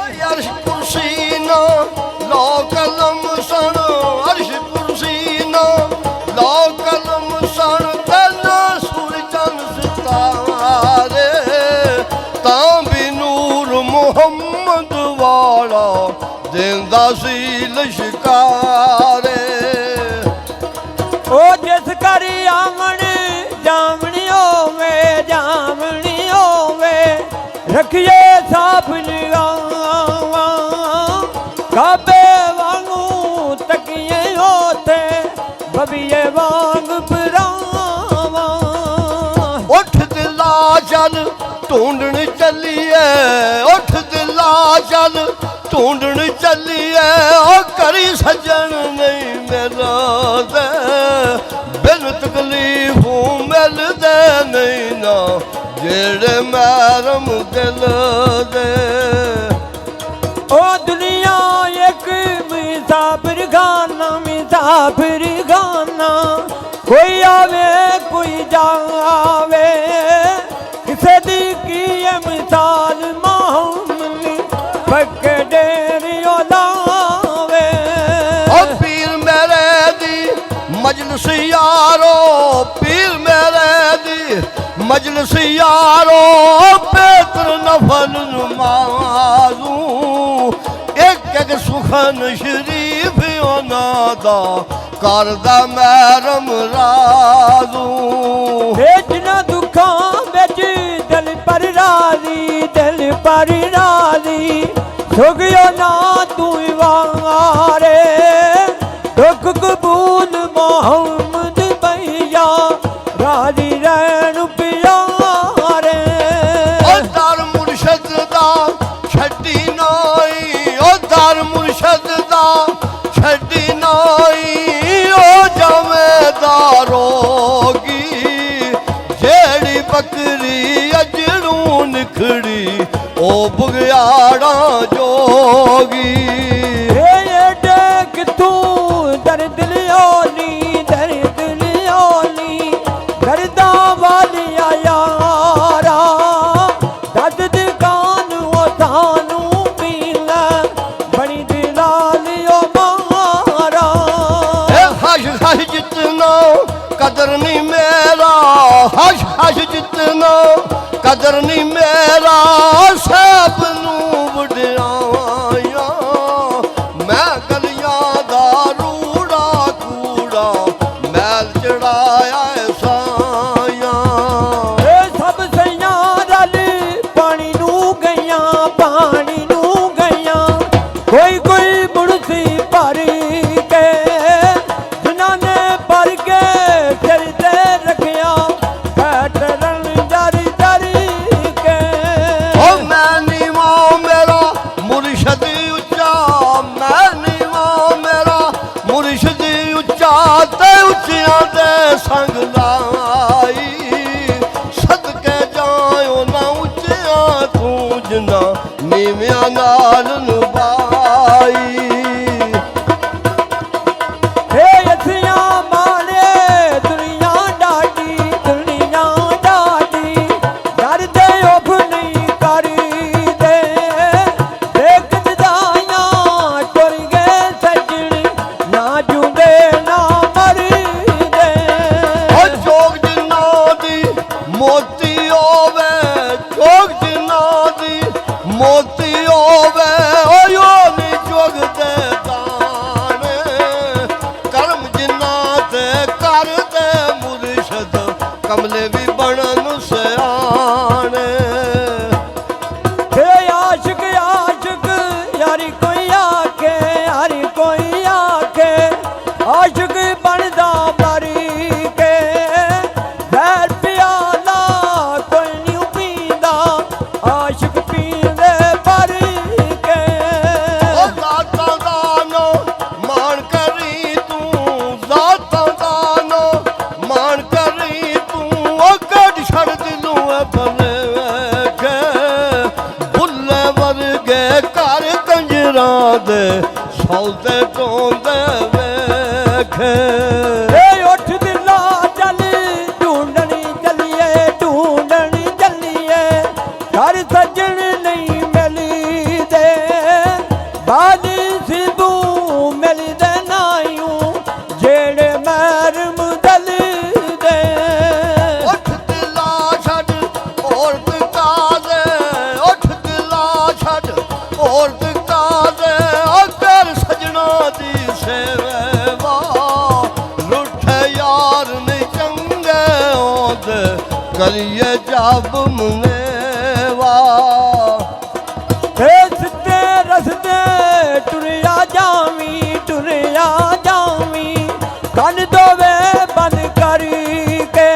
ਅਰਸ਼ ਕੁਰਸੀ ਨਾ ਲੋ ਕਲਮ ਸਣ, ਅਰਸ਼ ਕੁਰਸੀ ਨਾ ਲੋ ਕਲਮ ਸਣ, ਪਹਿਲਾਂ ਸੂਰਜ ਸਿਤਾਰੇ ਤਾਂ ਵੀ ਨੂਰ ਮੁਹੰਮਦ ਵਾਲਾ ਦਿੰਦਾ ਸੀ ਲਸ਼ਕਾਰੇ। ਉਹ ਜਿਸ ਘਰ ਆਵਣ ਜਾਵਣੀ ਹੋਵੇ, ਜਾਵਣੀ ਹੋਵੇ, ਰੱਖੀਏ ਸਾਫ ਨਿਗਾਹਾਂ, ਕਾਬੇ ਵਾਂਗੂ ਤਕੀਏ ਹੋਤੇ, ਬਬੀਏ ਵਾਂਗ ਪਰਾਵਾਂ। ਉੱਠ ਦਿਲਾ ਚੱਲ ਢੂੰਡਣ ਚੱਲੀਏ, ਉੱਠ ਦਿਲਾ ਚੱਲ ਢੂੰਡਣ ਚੱਲੀਏ, ਉਹ ਕਰੀ ਸੱਜਣ ਨਹੀਂ ਮਿਲਦੇ, ਬਿਨ ਤਕਲੀਫੋਂ ਮਿਲਦੇ ਨਹੀਂ ਨਾ ਜਿਹੜੇ ਮਹਿਰਮ ਦਿਲ ਦੇ। ਉਹ ਦੁਨੀਆ ਇੱਕ ਮੁਸਾਫਿਰ ਖਾਨਾ, ਮੁਸਾਫਿਰ ਖਾਨਾ, ਕੋਈ ਆਵੇ ਕੋਈ ਜਾਵੇ, ਕਿਸੇ ਦੀ ਕੀ ਹੈ ਮਿਸਾਲ ਮਾਹੌਲ ਪੱਕੇ ਡੇਰਿਓ ਲਾਵੇ। ਉਹ ਪੀਰ ਮੇਰੇ ਦੀ ਮਜਲਿਸ ਯਾਰੋ, ਪੀਰ ਮੇਰੇ ਦੀ ਮਜਲਿਸ ਯਾਰੋ, ਬੇਤਰ ਨਫਲ ਨਮਾਜ਼ੂ, ਇੱਕ ਇੱਕ ਸੁਖਨ ਸ਼ਰੀਫ ਉਹਨਾਂ ਦਾ ਕਰਦਾ ਮਹਿਰਮ ਰਾਜ਼ੂ। ਜਿਨ੍ਹਾਂ ਦੁੱਖਾਂ ਵਿੱਚ ਦਿਲ ਪਰ ਰਾਜ਼ੀ, ਦਿਲ ਪਰ ਰਾਜ਼ੀ, ਸੁਖਿਓ ਨਾ ਤੂੰ ਵਾਰੇ, ਦੁੱਖ ਕਬੂਲ ਮੁਹੰਮਦ ਭਈਆ, ਰਾਜ਼ੀ ਰਹਿਣ ਪਿਆਰੇ। ਉਹ ਦਰ ਮੁਰਸ਼ਦ ਦਾ ਛੱਡੀ ਨਾਈ, ਉਹ ਦਰ ਮੁਰਸ਼ਦ ਦਾ ਛੱਡੀ ਨਾਈ, ਉਹ ਜਮੇਦਾਰੋਗੀ ਜਿਹੜੀ ਬੱਕਰੀ ਅਜੜੂ ਨਿਖੜੀ, ਉਹ ਬੁਗਿਆੜਾ ਜੋਗੀ। ਏਡੇ ਕਿੱਥੋਂ ਦਰਦ ਲਿਓਨੀ, ਦਰਦ ਲਿਓਨੀ, ਦਰਦਾਂ ਵਾਲਿਆ ਯਾਰਾ, ਦਰਦ ਦੁਕਾਨ ਉਹ ਤੁਹਾਨੂੰ ਪੀਲਾ, ਬਣੀ ਦਿਲਾਲਿਓ ਮਾਰਾ। ਹਸ਼ ਹਸ਼ ਜਿਤਨਾ ਕਦਰ ਨਹੀਂ ਮੇਰਾ, ਹਸ਼ ਹਸ਼ ਜਿਤਨਾ ਕਦਰ ਨਹੀਂ ਮੇਰਾ, ਸਭ ਨੂੰ ਵਡਿਆਇਆ ਮੈਂ ਗਲੀਆਂ ਦਾ ਰੂੜਾ ਕੂੜਾ, ਮੈਲ ਚੜਾਇਆ ਸਾਇਆ। ਇਹ ਸਭ ਸਈਆਂ ਰਲ ਪਾਣੀ ਨੂੰ ਗਈਆਂ, ਪਾਣੀ ਨੂੰ ਗਈਆਂ, ਕੋਈ ਕੋਈ ਮੁੜਸੀ ਭਰ ਕੇ, ਜਿਨ੍ਹਾਂ ਨੇ ਭਰ ਕੇ ਸਿਰ ਤੇ ਰੱਖਿਆ, ਬੈਠਣ ਜਰੀ ਜਰੀ ਕੇ। ਉਹ ਮੈਂ ਨੀਵਾਂ ਮੇਰਾ ਮੁਰਸ਼ਦ ਉੱਚਾ, ਮੈਂ ਨੀਵਾਂ ਮੇਰਾ ਮੁਰਸ਼ਦ ਉੱਚਾ, ਤੇ ਉੱਚਿਆਂ ਦੇ ਸੰਗ ਲਾਈ, ਸਦਕੇ ਜਾਇਓ ਨਾ ਉੱਚਿਆਂ ਤੂੰ ਜਿਨਾ ਨੀਵਿਆਂ ਨਾਲ ਨਿਭਾਈ। ਅਸੀਆਂ ਮਾਣੇ ਦੁਨੀਆ ਡਾਢੀ, ਦੁਨੀਆ ਡਾਢੀ, ਡਰਦੇ ਉਫ ਨਹੀਂ ਕਰੀਦੇ, ਦੇਖ ਜਦਾਈਆਂ ਟੁਰ ਗਏ ਸੱਜਣ, ਨਾ ਜੂੰਦੇ ਨਾ ਮਰੀਦੇ। ਉਹ ਜੋਗ ਜਿਨ੍ਹਾਂ ਦੀ ਮੋਤੀ ਹੋਵੇ, ਜੋਗ ਜਿਨ੍ਹਾਂ ਦੀ ਮੋਤੀ ਹੋਵੇ, ਉਹ ਨਹੀਂ ਜੋਗਦੇ ਦਾਣੇ, ਕਰਮ ਜਿਨ੍ਹਾਂ ਤੇ ਕਰਦੇ ਮੁਰਸ਼ਦ, ਕਮਲੇ ਵੀ ਬਣਨ ਸਿਆਣੇ। ਆਸ਼ਿਕ ਆਸ਼ਿਕ ਯਾਰੀ ਕੋਈ ਆਖੇ, ਯਾਰੀ ਕੋਈ ਆਖੇ, ਆਸ਼ਿਕ ਬਣਦਾ ਮਰੀ ਕੇ, ਜ਼ਹਿਰ ਪਿਆਲਾ ਕੋਈ ਨਹੀਂ ਪੀਂਦਾ, ਆਸ਼ਿਕ ਪੀਂਦੇ ਭਰੀ ਕੇ। ਉਹ ਜ਼ਾਤਾਂ ਦਾ ਨਾ ਮਾਣ ਕਰੀ ਤੂੰ, ਜ਼ਾਤਾਂ ਦਾ ਨਾ ਮਾਣ ਕਰੀ ਤੂੰ, ਉਹ ਕੱਢ ਛੱਡ ਦਿਲੋਂ ਬਲੇ ਵੇਖੇ, ਬੁੱਲੇ ਵਰਗੇ ਘਰ ਕੰਜਰਾਂ ਦੇ ਸੌਦੇ ਢੋਂਦੇ ਵੇਖੇ। ਉੱਠ ਦਿਲਾ ਚੱਲ ਢੂੰਡਣੀ ਚੱਲੀਏ, ਢੂੰਡਣੀ ਚੱਲੀਏ, ਘਰ ਸੱਜਣ ਨਹੀਂ ਮਿਲਦੇ, ਖਾਲੀ ਸਿੱਧੂ ਮਿਲਦੇ ਨਾਈਓ ਜਿਹੜੇ ਮਹਿਰਮ ਦਿਲ ਦੇ ਉੱਠ ਦਿਲਾ ਛੱਡ ਔਰਤ ਕਾਦੇ ਉੱਠ ਦਿਲਾ ਛੱਡ ਔਰਤ ਕਾਦੇ ਅਗਰ ਸਜਣਾ ਦੀ ਸੇਵਾ ਲੁੱਠੇ ਯਾਰ ਨਹੀਂ ਚੰਗੇ ਆਉਂਦੇ ਕਰੀਏ ਜਬ ਮੁਨੇਵਾ ਸਿੱਧੇ ਰਸਤੇ ਟੁਰਿਆ ਜਾਵੀਂ ਕੰਨ ਦੋਵੇ ਬੰਦ ਕਰੀ ਕੇ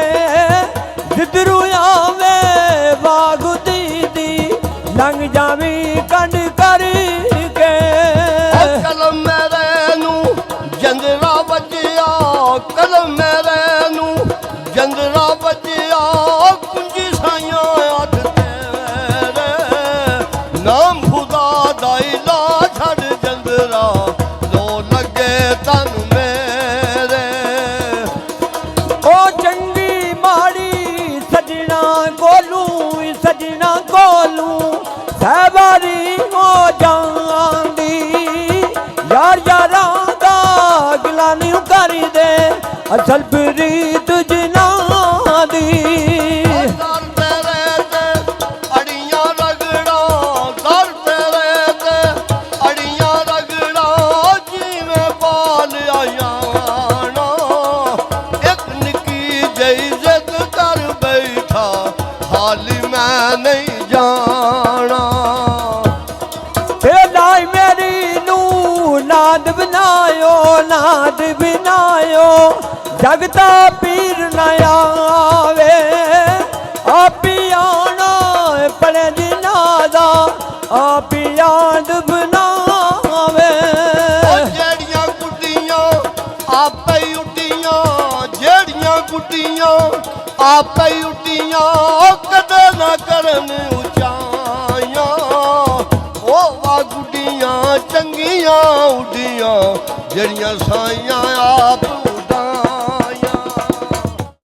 ਜਿੱਧਰੂ ਆਵੇ ਵਾਗੂ ਦੀ ਲੰਘ ਜਾਵੀਂ ਕੰਨ ਕਰੀ ਕੇ ਕਲਮ ਮੇਰੇ ਨੂੰ ਜੰਦਰਾ ਵੱਜਿਆ ਕਲਮ ਮੇਰੇ ਨੂੰ ਜੰਦਰਾ ਵੱਜਿਆ ਕੁੰਜੀ ਸਾਈਆਂ ਹੱਥ ਤੇਰੇ ਨਾਮ ਖੁਦਾ ਦਾ ਇਲਾ ਛੱਡ ਜੰਦਰਾ ਲੋ ਲੱਗੇ ਤਨ ਮੇਰੇ ਉਹ ਚੰਗੀ ਮਾੜੀ ਸਜਣਾ ਕੋਲੂ ਸਹਿਬਾਰੀ ਹੋ ਜਾਂਦੀ ਯਾਰਾਂ ਦਾ ਗਿਲਾ ਨਹੀਂ ਕਰਦੇ ਅਸਲ ਪ੍ਰੀਤ ਜਿਨ੍ਹਾਂ ਦੀ ਦਰ ਤੇਰੇ ਤੇ ਅੜੀਆਂ ਰਗੜਾ ਦਰ ਤੇਰੇ ਤੇ ਅੜੀਆਂ ਰਗੜਾ ਜਿਵੇਂ ਪਾਲਿਆ ਜਾਣਾ ਇੱਕ ਨਿੱਕੀ ਜਿਹੀ ਜ਼ਿੱਦ ਕਰ ਬੈਠਾ ਹਾਲੀ ਮੈਂ ਨਹੀਂ ਜਾਣਾ ਤੇ ਲਾਈ ਮੇਰੀ ਨੂੰ ਨਾਦ ਬਣਾਇਓ ਜਗਤਾ ਪੀਰ ਨਾ ਆਵੇ ਆਪੀ ਆਣਾ ਪੜੇ ਦਿਨਾਂ ਦਾ ਆਪੀ ਯਾਦ ਬਣਾਵੇ ਜਿਹੜੀਆਂ ਗੁੱਡੀਆਂ ਆਪੇ ਹੀ ਉੱਡੀਆਂ ਜਿਹੜੀਆਂ ਗੁੱਡੀਆਂ ਆਪੇ ਹੀ ਉੱਡੀਆਂ ਕਦੇ ਨਾ ਕਰਨ ਉਚਾਈਆਂ ਉਹ ਵਾ ਗੁੱਡੀਆਂ ਚੰਗੀਆਂ ਉੱਡੀਆਂ ਜਿਹੜੀਆਂ ਸਾਈਆਂ ਆਪ